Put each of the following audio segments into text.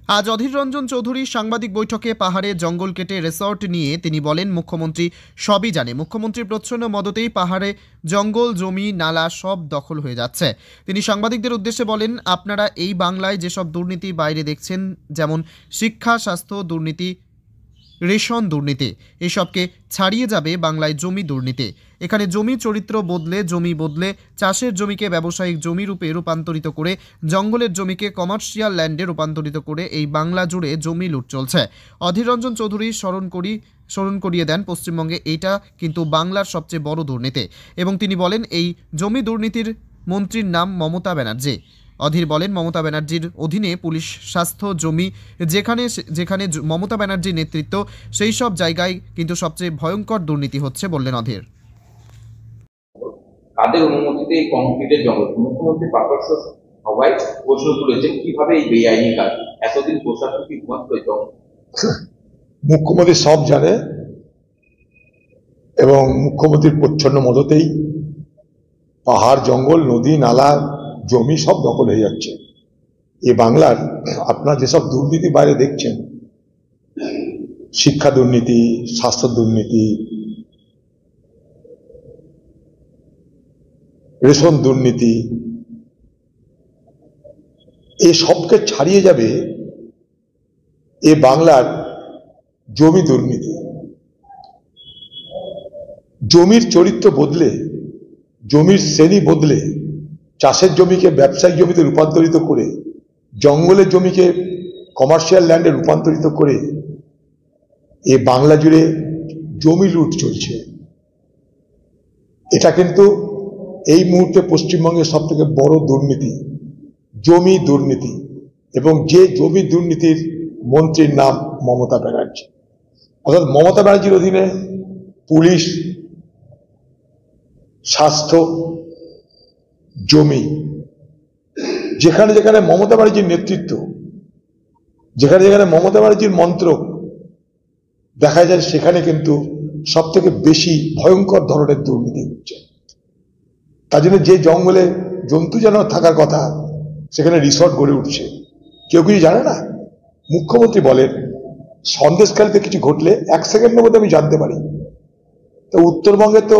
আজ অধীর রঞ্জন চৌধুরী সাংবাদিক বৈঠকে পাহাড়ে জঙ্গল কেটে রিসর্ট নিয়ে তিনি বলেন, মুখ্যমন্ত্রী সবই জানে। মুখ্যমন্ত্রীর প্রচ্ছন্ন মদতেই পাহাড়ে জঙ্গল, জমি, নালা সব দখল হয়ে যাচ্ছে। তিনি সাংবাদিকদের উদ্দেশ্যে বলেন, আপনারা এই বাংলায় যেসব দুর্নীতি বাইরে দেখছেন, যেমন শিক্ষা, স্বাস্থ্য দুর্নীতি, রেশন দুর্নীতি, এসবকে ছাড়িয়ে যাবে বাংলায় জমি দুর্নীতি। এখানে জমি চরিত্র বদলে, জমি বদলে চাষের জমিকে ব্যবসায়িক জমি রূপে রূপান্তরিত করে, জঙ্গলের জমিকে কমার্শিয়াল ল্যান্ডে রূপান্তরিত করে এই বাংলা জুড়ে জমি লুট চলছে। অধীর রঞ্জন চৌধুরী স্মরণ করিয়ে দেন, পশ্চিমবঙ্গে এইটা কিন্তু বাংলার সবচেয়ে বড় দুর্নীতি। এবং তিনি বলেন, এই জমি দুর্নীতির মন্ত্রীর নাম মমতা ব্যানার্জি। অধীর বলেন, মমতা ব্যানার্জির অধীনে পুলিশ, স্বাস্থ্য, জমি, যেখানে যেখানে মমতা ব্যানার্জির নেতৃত্ব, সেই সব জায়গায় কিন্তু সবচেয়ে ভয়ঙ্কর দুর্নীতি হচ্ছে বললেন অধীর। কাদের অনুমতিতে এই কংক্রিটের জঙ্গল? মুখ্যমন্ত্রী পারপাস সবাই প্রশ্ন তুলেছেন, কিভাবে এই বেআইনি কাজ? এতদিন প্রশাসন কি ঘুমাত? মুখ্যমন্ত্রী সব জানে এবং মুখ্যমন্ত্রীর প্রচ্ছন্ন মদতেই পাহাড়, জঙ্গল, নদী, নালা, জমি সব দখল হয়ে যাচ্ছে। এই বাংলার আপনার যেসব দুর্নীতি বাইরে দেখছেন, শিক্ষা দুর্নীতি, স্বাস্থ্য দুর্নীতি, রেশন দুর্নীতি, এই সবকে ছাড়িয়ে যাবে এ বাংলার জমি দুর্নীতি। জমির চরিত্র বদলে, জমির শ্রেণী বদলে, চাষের জমিকে ব্যবসায়িক জমিতে রূপান্তরিত করে, জঙ্গলের জমিকে কমার্শিয়াল ল্যান্ডে রূপান্তরিত করে এ বাংলা জুড়ে জমি লুট চলছে। এটা কিন্তু এই মুহূর্তে পশ্চিমবঙ্গের সব থেকে বড় দুর্নীতি, জমি দুর্নীতি। এবং যে জমি দুর্নীতির মন্ত্রীর নাম মমতা ব্যানার্জি। অর্থাৎ মমতা ব্যানার্জির অধীনে পুলিশ, স্বাস্থ্য, জমি, যেখানে যেখানে মমতা ব্যানার্জির নেতৃত্ব, যেখানে যেখানে মমতা ব্যানার্জির মন্ত্রক দেখা যায়, সেখানে কিন্তু সব থেকে বেশি ভয়ঙ্কর ধরনের দুর্নীতি হচ্ছে। তার জন্য যে জঙ্গলে জন্তু জানোয়ার থাকার কথা, সেখানে রিসর্ট গড়ে উঠছে। কেউ কিছু জানে না। মুখ্যমন্ত্রী বলেন, সন্দেশখালীতে কিছু ঘটলে 1 সেকেন্ডের মধ্যে আমি জানতে পারি। তো উত্তরবঙ্গে তো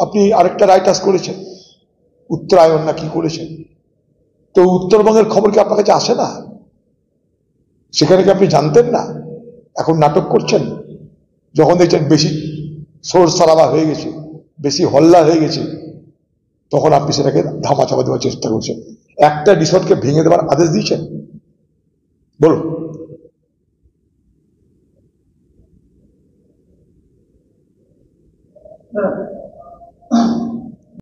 আপনি আরেকটা রাইটাস করেছেন, উত্তরায়ণ না কি করেছেন, তো উত্তরবঙ্গের খবর কি আপনার কাছে আসে না? সেখানে কি আপনি জানতেন না? এখন নাটক করছেন। যখন দেখছেন বেশি সোর সারাবা হয়ে গেছে, বেশি হল্লা হয়ে গেছে, তখন আপনি সেটাকে ধামাচাপা দেওয়ার চেষ্টা করছেন। একটা রিসর্টকে ভেঙে দেওয়ার আদেশ দিয়েছেন? বলুন।